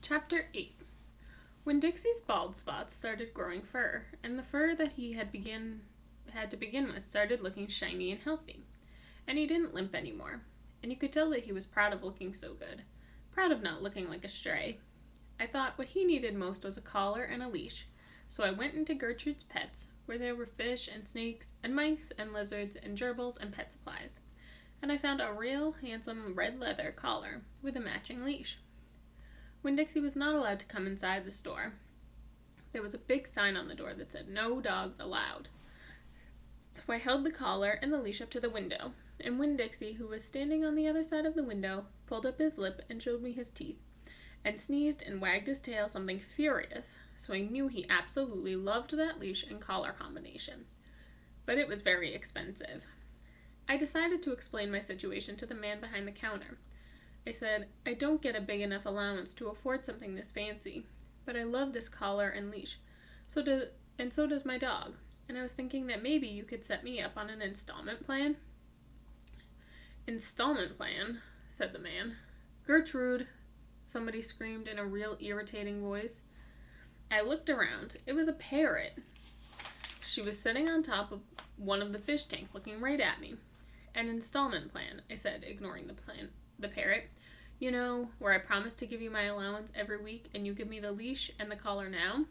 Chapter 8. Winn-Dixie's bald spots started growing fur, and the fur that he had to begin with started looking shiny and healthy. And he didn't limp anymore, and you could tell that he was proud of looking so good, proud of not looking like a stray. I thought what he needed most was a collar and a leash, so I went into Gertrude's Pets, where there were fish and snakes and mice and lizards and gerbils and pet supplies, and I found a real handsome red leather collar with a matching leash. Winn-Dixie was not allowed to come inside the store. There was a big sign on the door that said, "No dogs allowed." So I held the collar and the leash up to the window, and Winn-Dixie, who was standing on the other side of the window, pulled up his lip and showed me his teeth, and sneezed and wagged his tail something furious, so I knew he absolutely loved that leash and collar combination. But it was very expensive. I decided to explain my situation to the man behind the counter. I said, "I don't get a big enough allowance to afford something this fancy, but I love this collar and leash, so does my dog, and I was thinking that maybe you could set me up on an installment plan." "Installment plan?" said the man. "Gertrude," somebody screamed in a real irritating voice. I looked around. It was a parrot. She was sitting on top of one of the fish tanks looking right at me. "An installment plan," I said, ignoring the parrot. "You know, where I promise to give you my allowance every week and you give me the leash and the collar now?"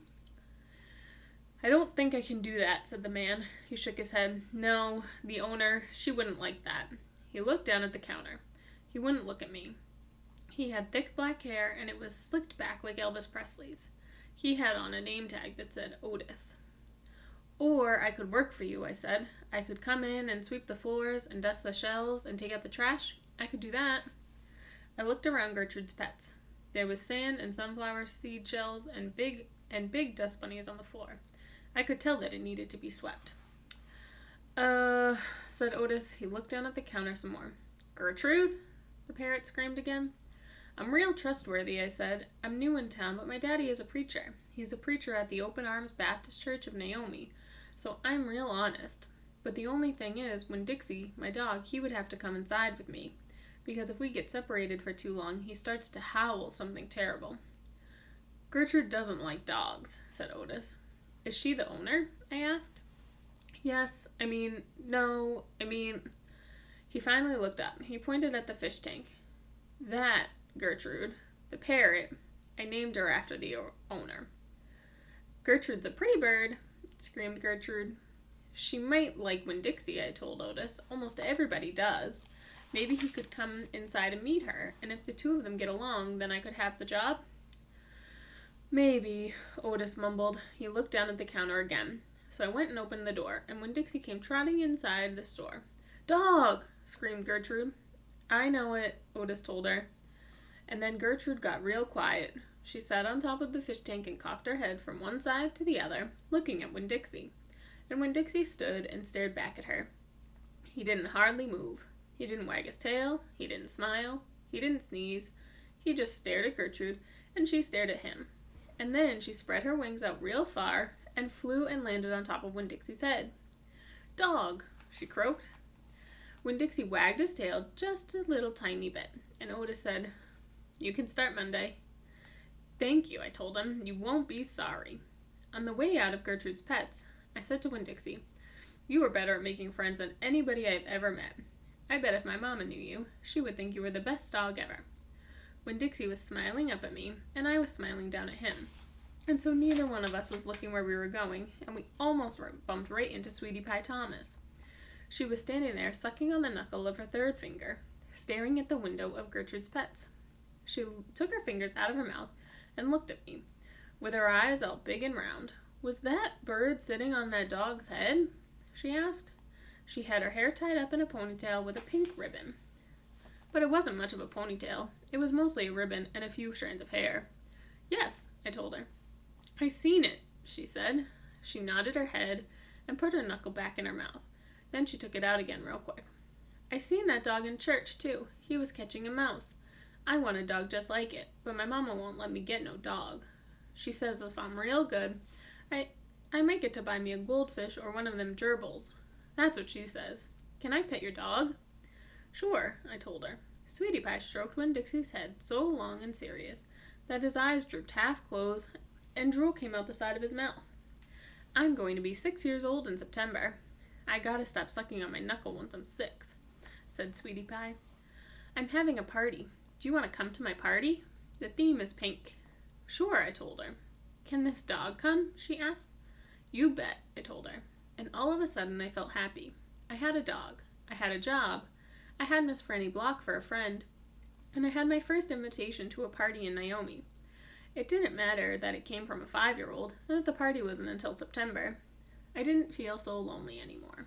"I don't think I can do that," said the man. He shook his head. "No, the owner, she wouldn't like that." He looked down at the counter. He wouldn't look at me. He had thick black hair and it was slicked back like Elvis Presley's. He had on a name tag that said Otis. "Or I could work for you," I said. "I could come in and sweep the floors and dust the shelves and take out the trash. I could do that." I looked around Gertrude's Pets. There was sand and sunflower seed shells and big dust bunnies on the floor. I could tell that it needed to be swept. Said Otis. He looked down at the counter some more. "Gertrude?" the parrot screamed again. "I'm real trustworthy," I said. "I'm new in town, but my daddy is a preacher. He's a preacher at the Open Arms Baptist Church of Naomi, so I'm real honest. But the only thing is, Winn-Dixie, my dog, he would have to come inside with me, because if we get separated for too long, he starts to howl something terrible." "Gertrude doesn't like dogs," said Otis. "Is she the owner?" I asked. He finally looked up. He pointed at the fish tank. "That, Gertrude, the parrot, I named her after the owner." "Gertrude's a pretty bird," screamed Gertrude. "She might like Winn-Dixie," I told Otis. "Almost everybody does. Maybe he could come inside and meet her, and if the two of them get along, then I could have the job." "Maybe," Otis mumbled. He looked down at the counter again. So I went and opened the door, and Winn-Dixie came trotting inside the store. "Dog!" screamed Gertrude. "I know it," Otis told her. And then Gertrude got real quiet. She sat on top of the fish tank and cocked her head from one side to the other, looking at Winn-Dixie. And Winn-Dixie stood and stared back at her. He didn't hardly move. He didn't wag his tail. He didn't smile. He didn't sneeze. He just stared at Gertrude, and she stared at him. And then she spread her wings out real far and flew and landed on top of Winn-Dixie's head. "Dog!" she croaked. Winn-Dixie wagged his tail just a little tiny bit, and Otis said, "You can start Monday." "Thank you," I told him. "You won't be sorry." On the way out of Gertrude's Pets, I said to Winn-Dixie, "You are better at making friends than anybody I've ever met. I bet if my mama knew you, she would think you were the best dog ever." Winn-Dixie was smiling up at me, and I was smiling down at him. And so neither one of us was looking where we were going, and we almost bumped right into Sweetie Pie Thomas. She was standing there sucking on the knuckle of her third finger, staring at the window of Gertrude's Pets. She took her fingers out of her mouth and looked at me, with her eyes all big and round. "Was that bird sitting on that dog's head?" she asked. She had her hair tied up in a ponytail with a pink ribbon. But it wasn't much of a ponytail. It was mostly a ribbon and a few strands of hair. "Yes," I told her. "I seen it," she said. She nodded her head and put her knuckle back in her mouth. Then she took it out again real quick. "I seen that dog in church, too. He was catching a mouse. I want a dog just like it, but my mama won't let me get no dog. She says if I'm real good, I might get to buy me a goldfish or one of them gerbils. That's what she says. Can I pet your dog?" "Sure," I told her. Sweetie Pie stroked Winn-Dixie's head so long and serious that his eyes drooped half closed and drool came out the side of his mouth. I'm going to be 6 years old in September. I gotta stop sucking on my knuckle once I'm 6, said Sweetie Pie. I'm having a party. Do you want to come to my party? The theme is pink. Sure, I told her. Can this dog come? She asked. You bet, I told her. And all of a sudden I felt happy. I had a dog. I had a job. I had Miss Franny Block for a friend. And I had my first invitation to a party in Naomi. It didn't matter that it came from a 5-year-old and that the party wasn't until September. I didn't feel so lonely anymore.